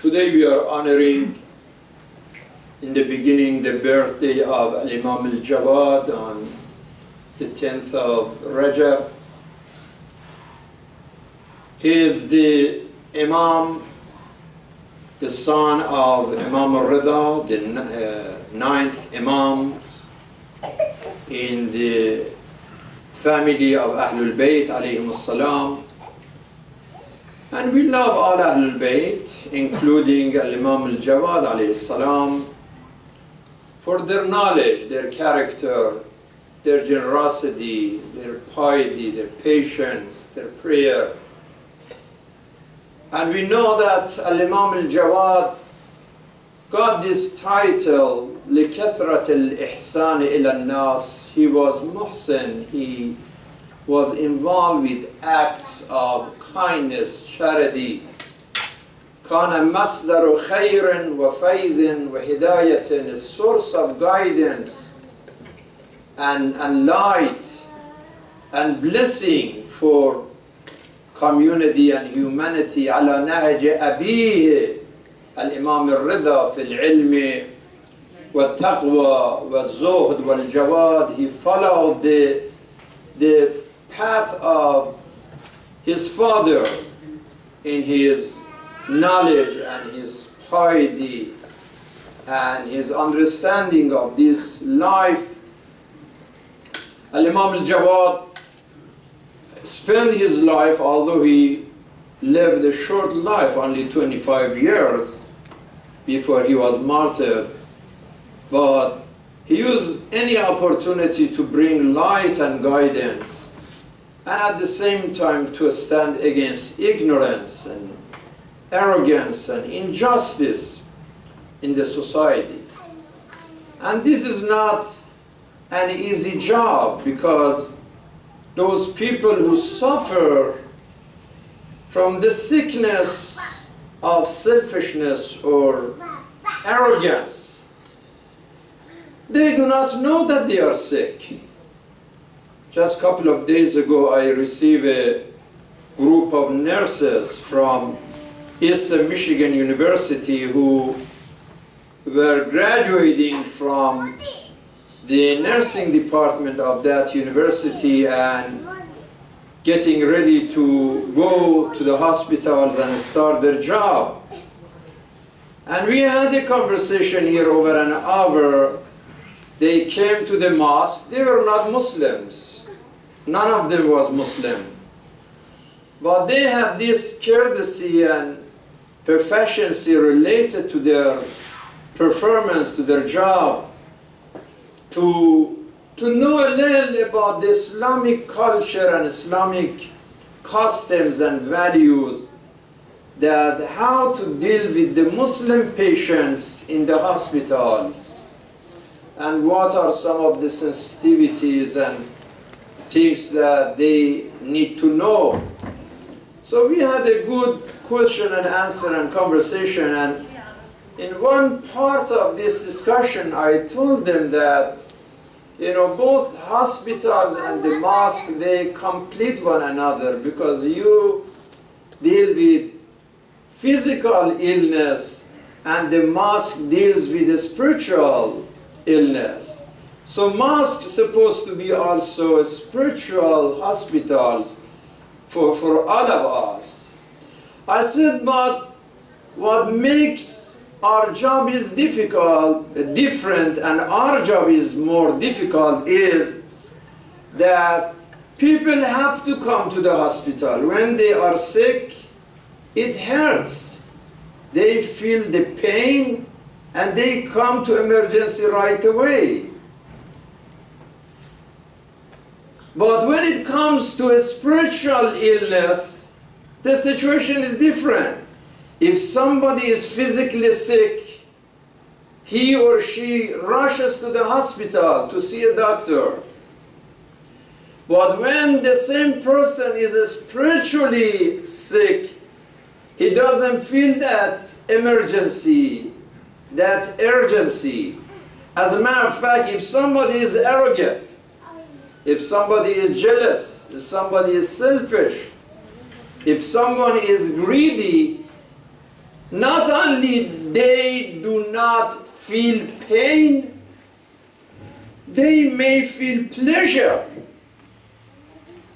Today we are honoring in the beginning the birthday of Imam Al-Jawad on the 10th of Rajab. He is the Imam, the son of Imam Al-Rida, the ninth Imam in the family of Ahlul Bayt alayhim as-salam. And we love all Ahlul Bayt, including Imam Al-Jawad alayhi salam, for their knowledge, their character, their generosity, their piety, their patience, their prayer. And we know that Imam Al-Jawad got this title, لِكَثْرَةِ الْإِحْسَانِ إِلَى النَّاسِ. He was muhsin, he was involved with acts of kindness, charity. كان مصدر خير وفيض وهداية, a source of guidance and light and blessing for community and humanity. على نهج أبيه الإمام الرضا في العلم والتقوى والزهد والجواد. He followed the path of his father in his knowledge and his piety and his understanding of this life. Imam Al-Jawad spent his life, although he lived a short life, only 25 years before he was martyred, but he used any opportunity to bring light and guidance, and at the same time to stand against ignorance and arrogance and injustice in the society. And this is not an easy job, because those people who suffer from the sickness of selfishness or arrogance, they do not know that they are sick. Just a couple of days ago, I received a group of nurses from Eastern Michigan University who were graduating from the nursing department of that university and getting ready to go to the hospitals and start their job. And we had a conversation here over an hour. They came to the mosque. They were not Muslims. None of them was Muslim. But they had this courtesy and proficiency related to their performance, to their job, to know a little about the Islamic culture and Islamic customs and values, that how to deal with the Muslim patients in the hospitals, and what are some of the sensitivities and things that they need to know. So we had a good question and answer and conversation, and in one part of this discussion I told them that, you know, both hospitals and the mosque, they complete one another, because you deal with physical illness and the mosque deals with the spiritual illness. So mosque is supposed to be also spiritual hospitals for all of us. I said, but what makes our job is different, and our job is more difficult, is that people have to come to the hospital. When they are sick, it hurts. They feel the pain and they come to emergency right away. But when it comes to a spiritual illness, the situation is different. If somebody is physically sick, he or she rushes to the hospital to see a doctor. But when the same person is spiritually sick, he doesn't feel that emergency, that urgency. As a matter of fact, if somebody is arrogant, if somebody is jealous, if somebody is selfish, if someone is greedy, not only they do not feel pain, they may feel pleasure.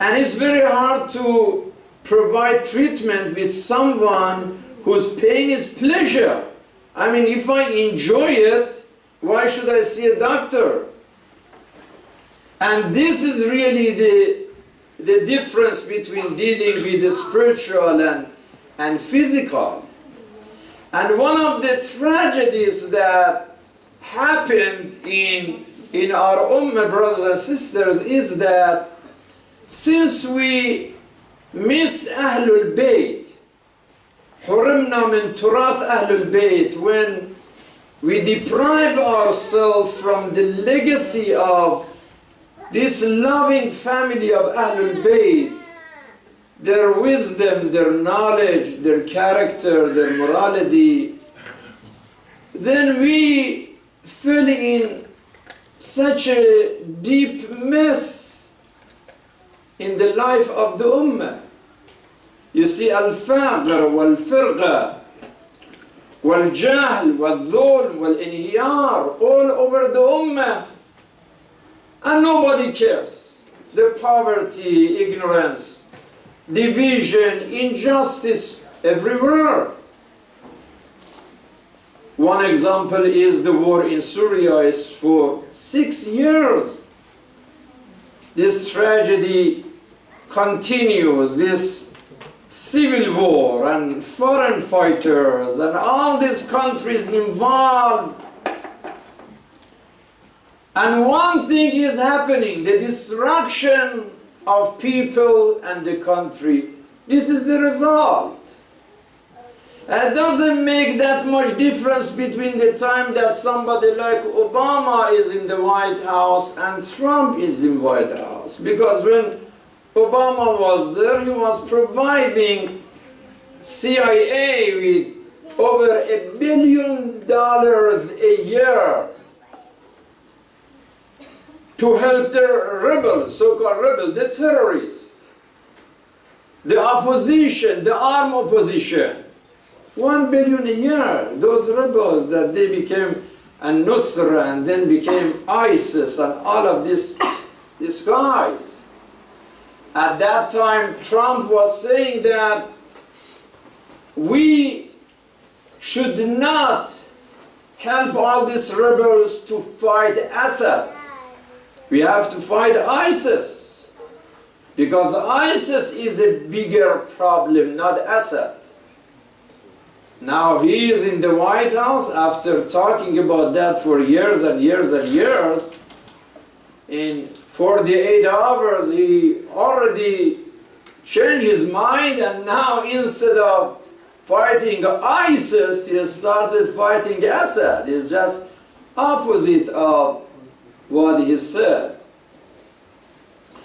And it's very hard to provide treatment with someone whose pain is pleasure. I mean, if I enjoy it, why should I see a doctor? And this is really the difference between dealing with the spiritual and physical. And one of the tragedies that happened in our Ummah, brothers and sisters, is that since we missed Ahlul Bayt, حرمنا من تراث أهل البيت, when we deprive ourselves from the legacy of this loving family of Ahlul Bayt, their wisdom, their knowledge, their character, their morality, then we fell in such a deep mess in the life of the Ummah. You see, al-faqr wal-firqa wal-jahl wal-dhulm wal-inhiyar all over the Ummah, and nobody cares. The poverty, ignorance, division, injustice everywhere. One example is the war in Syria. Is for 6 years. This tragedy continues, this civil war and foreign fighters and all these countries involved. And one thing is happening, the destruction of people and the country. This is the result. It doesn't make that much difference between the time that somebody like Obama is in the White House and Trump is in the White House. Because when Obama was there, he was providing CIA with over $1 billion a year to help the rebels, so-called rebels, the terrorists, the opposition, the armed opposition. $1 billion a year. Those rebels that they became Nusra and then became ISIS and all of these guys. At that time, Trump was saying that we should not help all these rebels to fight Assad. We have to fight ISIS, because ISIS is a bigger problem, not Assad. Now he is in the White House after talking about that for years and years and years. In 48 hours, he already changed his mind, and now instead of fighting ISIS, he started fighting Assad. It's just opposite of what he said.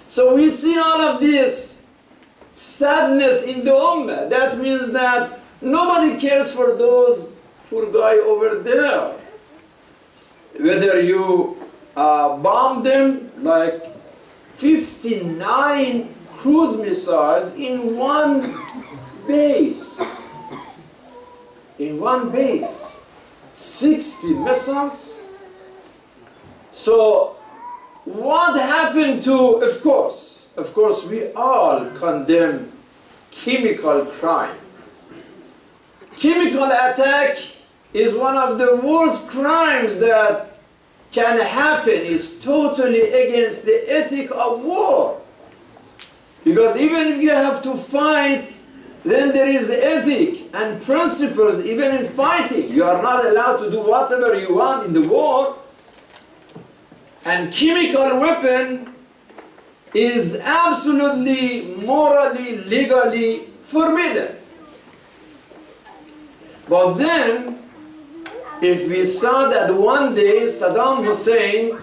So we see all of this sadness in the Ummah. That means that nobody cares for those poor guy over there. Whether you bomb them, like 59 cruise missiles in one base. In one base. 60 missiles. So what happened to, of course, we all condemn chemical crime. Chemical attack is one of the worst crimes that can happen. Is totally against the ethic of war. Because even if you have to fight, then there is ethic and principles even in fighting. You are not allowed to do whatever you want in the war. And chemical weapon is absolutely morally, legally forbidden. But then, if we saw that one day Saddam Hussein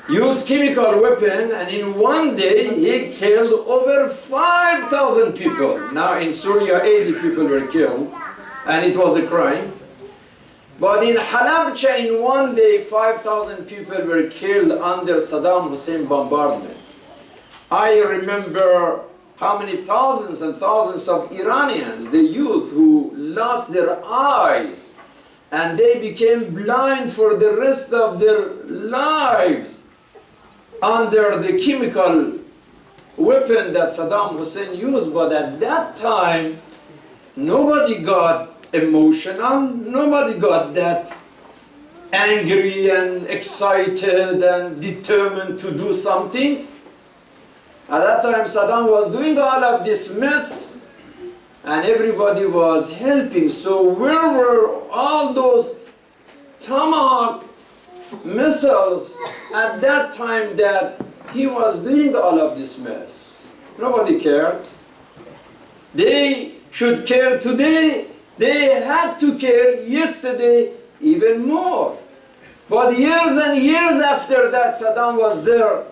used chemical weapon, and in one day he killed over 5,000 people. Now in Syria 80 people were killed, and it was a crime. But in Halabja in one day 5,000 people were killed under Saddam Hussein bombardment. I remember how many thousands and thousands of Iranians, the youth who lost lost their eyes and they became blind for the rest of their lives under the chemical weapon that Saddam Hussein used. But at that time, nobody got emotional, nobody got that angry and excited and determined to do something. At that time, Saddam was doing all of this mess and everybody was helping. So where were all those Tomahawk missiles at that time that he was doing all of this mess? Nobody cared. They should care today. They had to care yesterday even more. But years and years after that, Saddam was there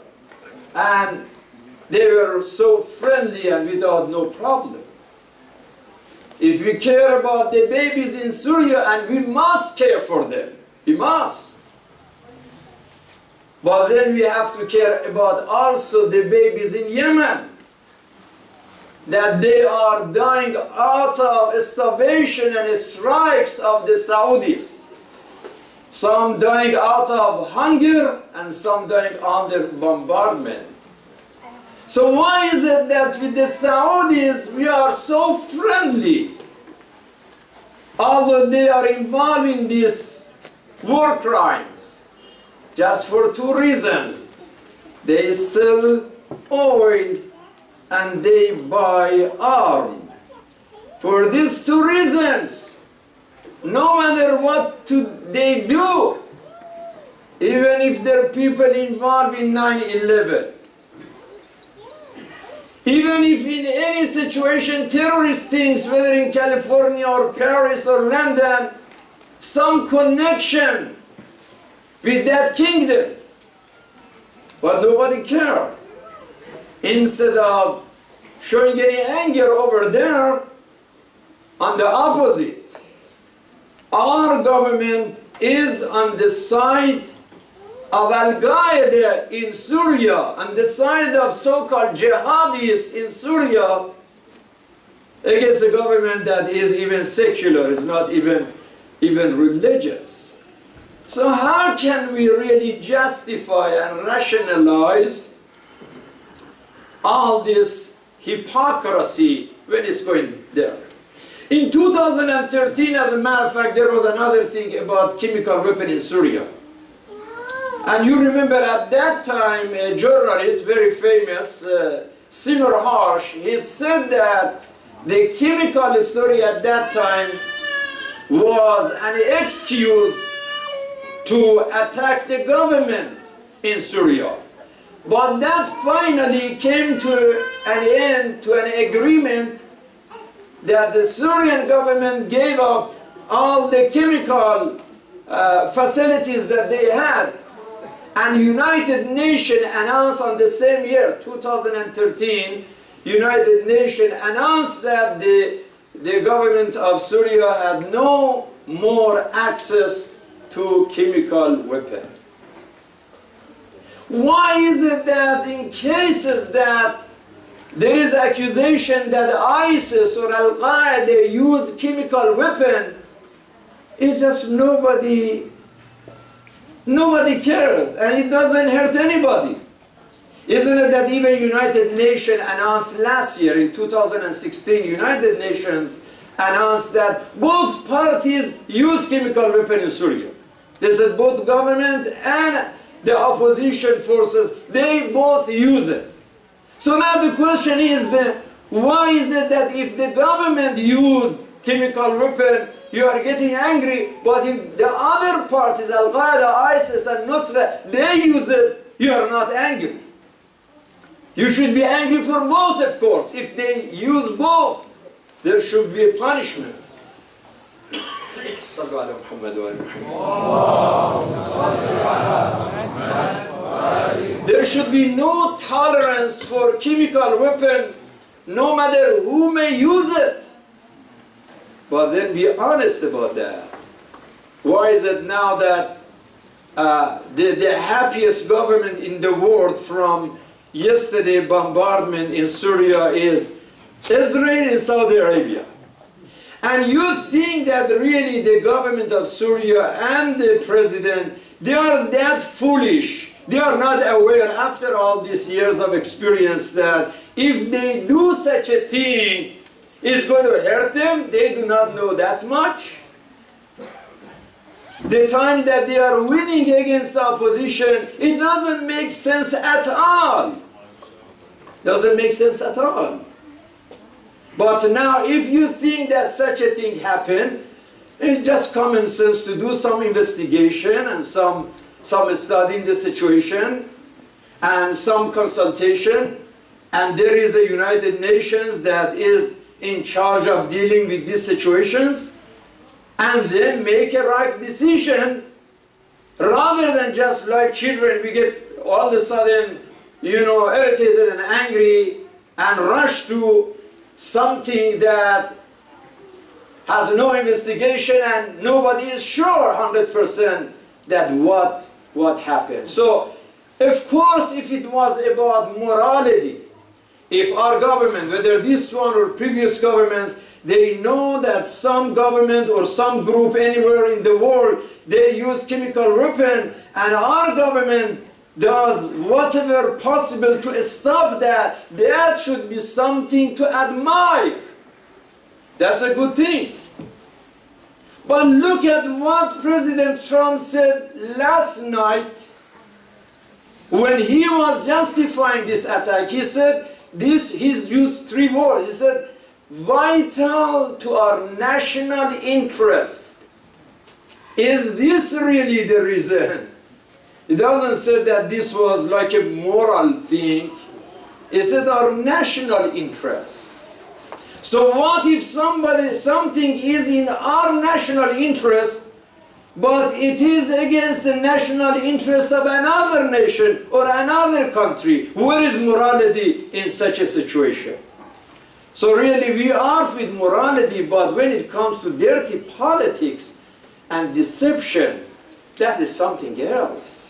and they were so friendly and without no problem. If we care about the babies in Syria, and we must care for them, we must. But then we have to care about also the babies in Yemen, that they are dying out of starvation and strikes of the Saudis. Some dying out of hunger and some dying under bombardment. So why is it that with the Saudis we are so friendly? Although they are involved in these war crimes, just for two reasons. They sell oil and they buy arms. For these two reasons, no matter what they do, even if there are people involved in 9/11, even if in any situation terrorist things, whether in California or Paris or London, some connection with that kingdom, but nobody cares. Instead of showing any anger over there, on the opposite, our government is on the side of Al-Qaeda in Syria, on the side of so-called jihadis in Syria, against a government that is even secular, is not even religious. So how can we really justify and rationalize all this hypocrisy when it's going there? In 2013, as a matter of fact, there was another thing about chemical weapon in Syria. And you remember at that time, a journalist, very famous, Simmer Harsh, he said that the chemical story at that time was an excuse to attack the government in Syria. But that finally came to an end, to an agreement that the Syrian government gave up all the chemical facilities that they had. And United Nations announced on the same year, 2013, United Nations announced that the government of Syria had no more access to chemical weapons. Why is it that in cases that there is accusation that ISIS or Al-Qaeda use chemical weapon, it's just nobody cares, and it doesn't hurt anybody. Isn't it that even United Nations announced last year, in 2016, United Nations announced that both parties use chemical weapon in Syria. They said both government and the opposition forces, they both use it. So now the question is that why is it that if the government used chemical weapon, you are getting angry, but if the other parties, Al-Qaeda, ISIS, and Nusra, they use it, you are not angry? You should be angry for both, of course. If they use both, there should be a punishment. There should be no tolerance for chemical weapon, no matter who may use it. But then be honest about that. Why is it now that the happiest government in the world from yesterday bombardment in Syria is Israel and Saudi Arabia? And you think that really the government of Syria and the president, they are that foolish. They are not aware after all these years of experience that if they do such a thing, it's going to hurt them. They do not know that much. The time that they are winning against the opposition, it doesn't make sense at all. Doesn't make sense at all. But now, if you think that such a thing happened, it's just common sense to do some investigation and some studying the situation and some consultation. And there is a United Nations that is in charge of dealing with these situations, and then make a right decision rather than just like children, we get all of a sudden, irritated and angry and rush to something that has no investigation and nobody is sure 100% that what happened. So, of course, if it was about morality, if our government, whether this one or previous governments, they know that some government or some group anywhere in the world, they use chemical weapon, and our government does whatever possible to stop that, that should be something to admire. That's a good thing. But look at what President Trump said last night when he was justifying this attack. He said he's used 3 words. He said, vital to our national interest. Is this really the reason? It doesn't say that this was like a moral thing. It said our national interest. So what if something is in our national interest, but it is against the national interest of another nation or another country? Where is morality in such a situation? So really we are with morality, but when it comes to dirty politics and deception, that is something else.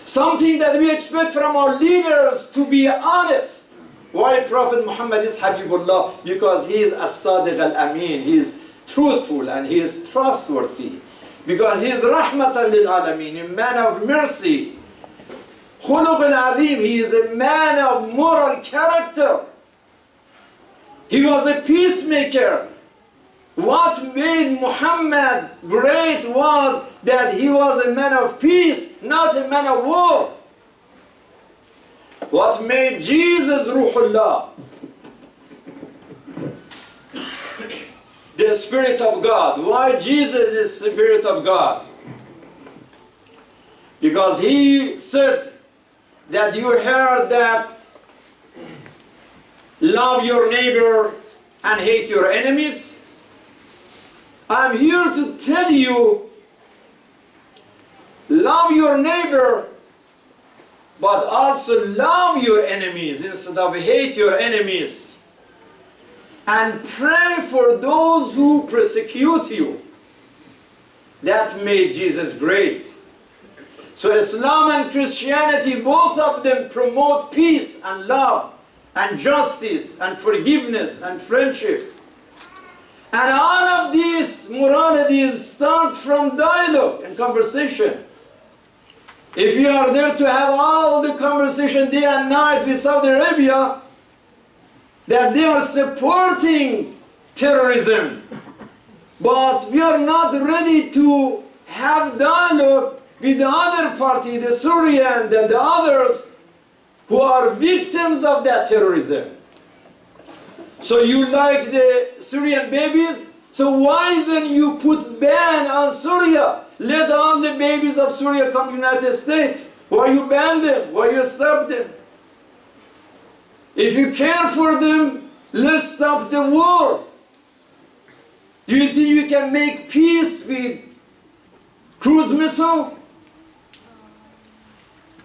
Something that we expect from our leaders to be honest. Why Prophet Muhammad is Habibullah? Because he is as-sadiq al-amin. He is truthful and he is trustworthy. Because he is rahmatan lil alameen, a man of mercy. Khuluq al-azim, he is a man of moral character. He was a peacemaker. What made Muhammad great was that he was a man of peace, not a man of war. What made Jesus Ruhullah, the Spirit of God? Why Jesus is the Spirit of God? Because he said that you heard that love your neighbor and hate your enemies. I'm here to tell you, love your neighbor, but also love your enemies instead of hate your enemies. And pray for those who persecute you. That made Jesus great. So Islam and Christianity, both of them promote peace and love and justice and forgiveness and friendship. And all of these moralities start from dialogue and conversation. If we are there to have all the conversation day and night with Saudi Arabia, that they are supporting terrorism, but we are not ready to have dialogue with the other party, the Syrian and the others who are victims of that terrorism. So you like the Syrian babies? So why then you put ban on Syria? Let all the babies of Syria come to the United States. Why you ban them? Why you stop them? If you care for them, let's stop the war. Do you think you can make peace with cruise missile?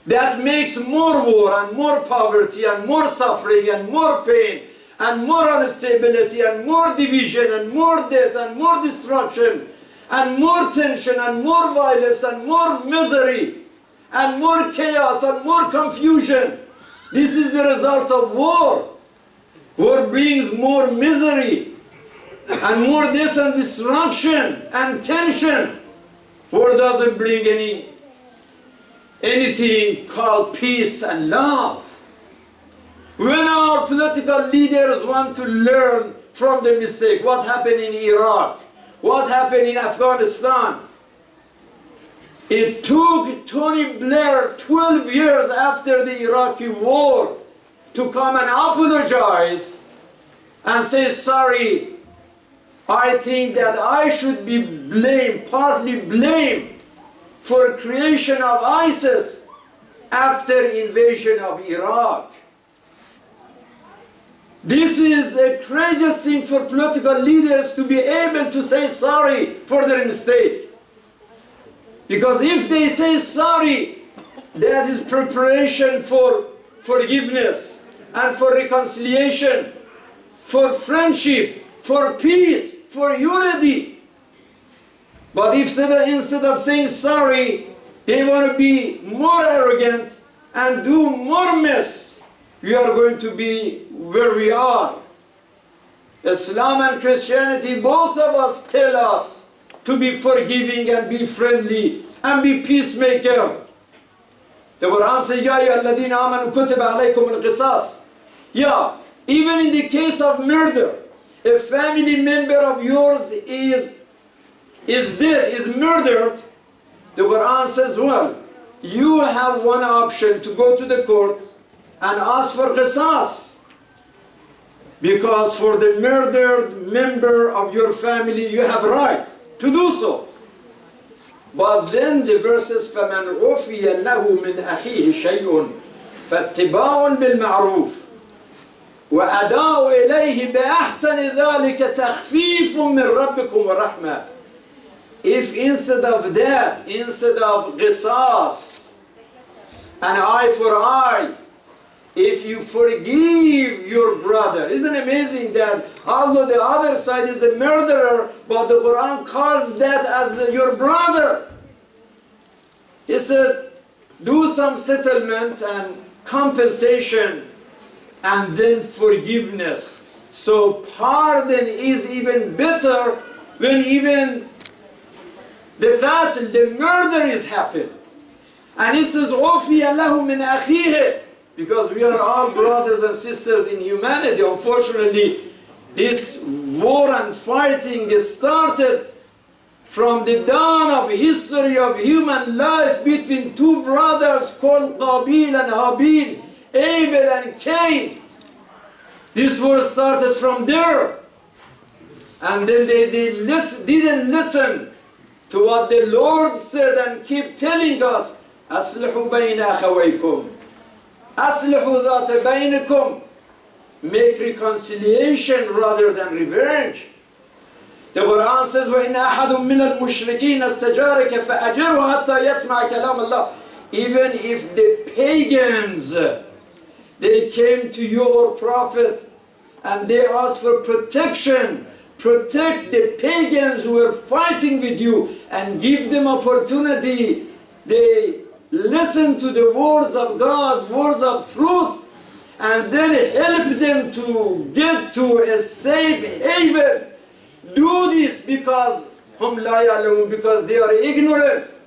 That makes more war and more poverty and more suffering and more pain and more instability and more division and more death and more destruction and more tension and more violence and more misery and more chaos and more confusion. This is the result of war. War brings more misery and more death and destruction and tension. War doesn't bring anything called peace and love. When our political leaders want to learn from the mistake, what happened in Iraq, what happened in Afghanistan, it took Tony Blair 12 years after the Iraqi war to come and apologize and say, sorry, I think that I should be blamed, partly blamed, for creation of ISIS after invasion of Iraq. This is a courageous thing for political leaders to be able to say sorry for their mistake. Because if they say sorry, that is preparation for forgiveness and for reconciliation, for friendship, for peace, for unity. But if instead of saying sorry, they want to be more arrogant and do more mess, we are going to be where we are. Islam and Christianity, both of us tell us to be forgiving and be friendly and be peacemaker. The Quran says, Ya ayyuhalladhina amanu kutiba alaykum al-qisas. Yeah, even in the case of murder, a family member of yours is dead, is murdered, the Quran says, well, you have one option to go to the court and ask for qisas. Because for the murdered member of your family, you have right to do so. But then the verses, فَمَنْ عُفِيَ لَهُ مِنْ أَخِيهِ شَيْءٌ فَاتِّبَاعٌ بِالْمَعْرُوفِ وَأَدَاءُ إِلَيْهِ بِأَحْسَنِ ذَلِكَ تَخْفِيفٌ مِنْ رَبِّكُمْ وَرَحْمَةٌ. If instead of that, instead of qisas, an eye for eye, if you forgive your brother, isn't it amazing that although the other side is a murderer, but the Quran calls that as your brother? He said, do some settlement and compensation and then forgiveness. So pardon is even better when even the battle, the murder is happened. And he says, عُفِيَ لَهُ مِنْ أَخِيهِ. Because we are all brothers and sisters in humanity. Unfortunately, this war and fighting started from the dawn of history of human life between two brothers called Qabil and Habil, Abel and Cain. This war started from there. And then they didn't listen to what the Lord said and keep telling us, أَصْلِحُوا بَيْنَ أَخَوَيْكُمْ أَصْلِحُوا ذَاتَ بَيْنِكُمْ. Make reconciliation rather than revenge. The Quran says, وَإِنَّ أَحَدٌ مِّنَ الْمُشْرِكِينَ اسْتَجَارَكَ فَأَجِرْهُ حَتَّى يَسْمَعَ كَلَامَ اللَّهِ. Even if the pagans, they came to your prophet and they asked for protection, protect the pagans who were fighting with you and give them opportunity. They listen to the words of God, words of truth, and then help them to get to a safe haven. Do this because because they are ignorant.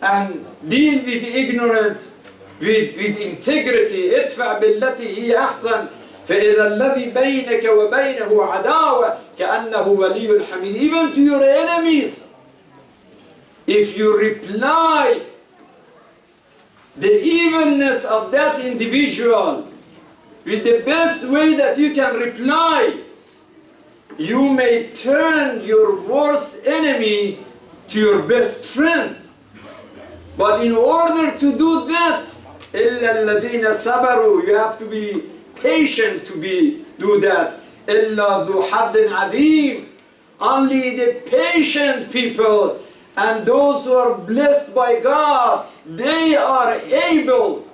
And deal with ignorant with integrity. ادفع بالتي هي أحسن فإذا الذي بينك وبينه عداوة كأنه ولي حميد. Even to your enemies, if you reply the evilness of that individual with the best way that you can reply, you may turn your worst enemy to your best friend. But in order to do that, إِلَّا الَّذِينَ صَبَرُوا, you have to be patient to do that. إِلَّا ذُو حَدٍّ عَظِيمٍ. Only the patient people and those who are blessed by God, they are able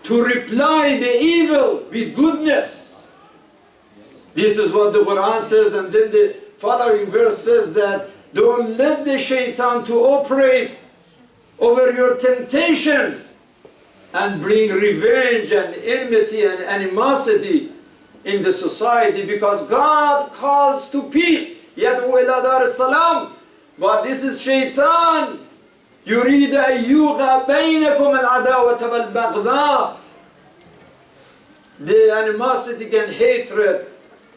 to reply the evil with goodness. This is what the Quran says, and then the following verse says that don't let the shaitan to operate over your temptations and bring revenge and enmity and animosity in the society, because God calls to peace. يَدْعُو إِلَى دَارِ السَّلَامِ. But this is shaitan. يُرِيدُ أَن يُوقِعَ بَيْنَكُمُ الْعَدَاوَةَ وَالْبَغْضَاءَ. The animosity and hatred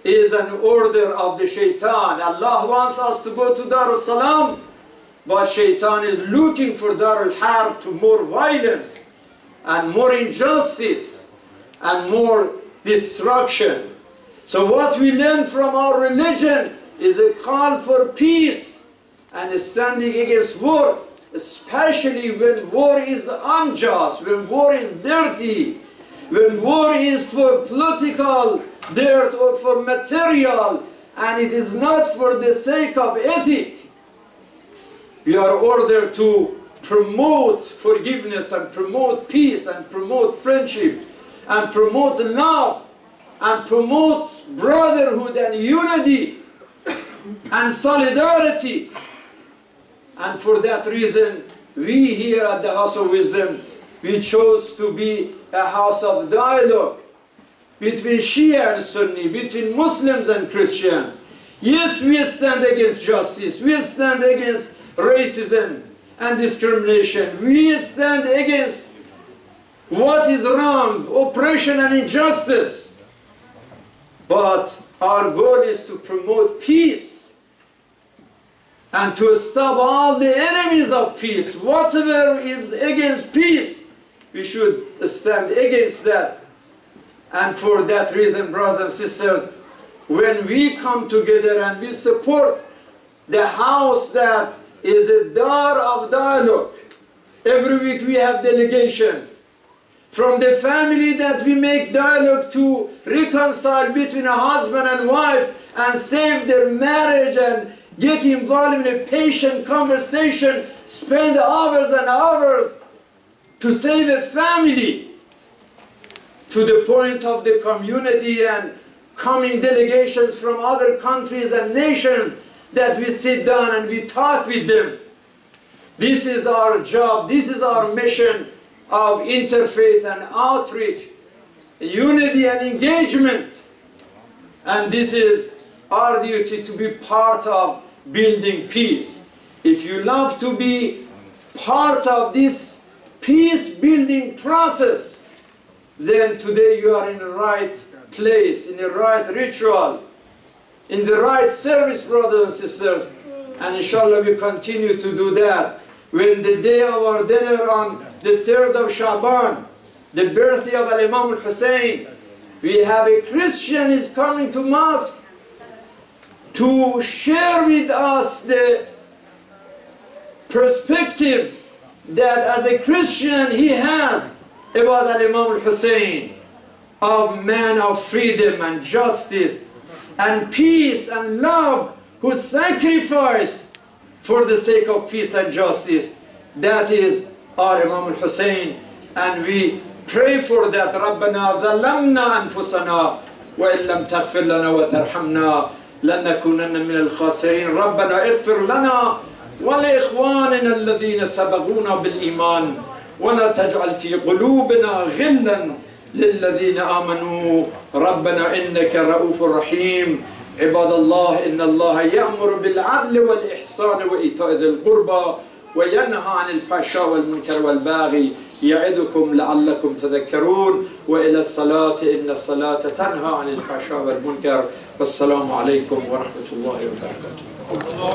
is an order of the shaitan. Allah wants us to go to Dar al-Salam, but shaitan is looking for Dar al-Harb, to more violence and more injustice and more destruction. So what we learn from our religion is a call for peace and standing against war, especially when war is unjust, when war is dirty, when war is for political dirt or for material, and it is not for the sake of ethic. We are ordered to promote forgiveness and promote peace and promote friendship and promote love and promote brotherhood and unity and solidarity. And for that reason, we here at the House of Wisdom, we chose to be a house of dialogue between Shia and Sunni, between Muslims and Christians. Yes, we stand against justice, we stand against racism and discrimination, we stand against what is wrong, oppression and injustice. But our goal is to promote peace and to stop all the enemies of peace. Whatever is against peace, we should stand against that. And for that reason, brothers and sisters, when we come together and we support the house that is a dar of dialogue, every week we have delegations from the family that we make dialogue to reconcile between a husband and wife and save their marriage and get involved in a patient conversation, spend hours and hours to save a family, to the point of the community and coming delegations from other countries and nations that we sit down and we talk with them. This is our job, this is our mission of interfaith and outreach, unity and engagement. And this is our duty to be part of building peace. If you love to be part of this peace-building process, then today you are in the right place, in the right ritual, in the right service, brothers and sisters. And inshallah we continue to do that. When the day of our dinner on the 3rd of Shaban, the birthday of Imam al-Hussein, we have a Christian is coming to mosque to share with us the perspective that as a Christian he has about Imam al-Hussein, of man of freedom and justice and peace and love, who sacrificed for the sake of peace and justice. That is our Imam al-Hussein, and we pray for that. رَبَّنَا ظَلَمْنَا أَنفُسَنَا وَإِن لَمْ تَغْفِرْ لَنَا وَتَرْحَمْنَا لَنَكُونَنَّ مِنَ الْخَاسِرِينَ رَبَّنَا اغْفِرْ لَنَا وَلِإِخْوَانِنَا الَّذِينَ سَبَقُونَا بِالْإِيمَانِ وَلَا تَجْعَلْ فِي قُلُوبِنَا غِلًّا لِلَّذِينَ آمَنُوا رَبَّنَا إِنَّكَ رَءُوفٌ رَحِيمٌ عباد الله إن الله يأمر بالعدل والإحسان وإيتاء ذي القربى وينهى عن الفحشاء والمنكر والبغي يعظكم لعلكم تذكرون وإلى الصلاة إن الصلاة تنهى عن الفحشاء والمنكر والسلام عليكم ورحمة الله وبركاته.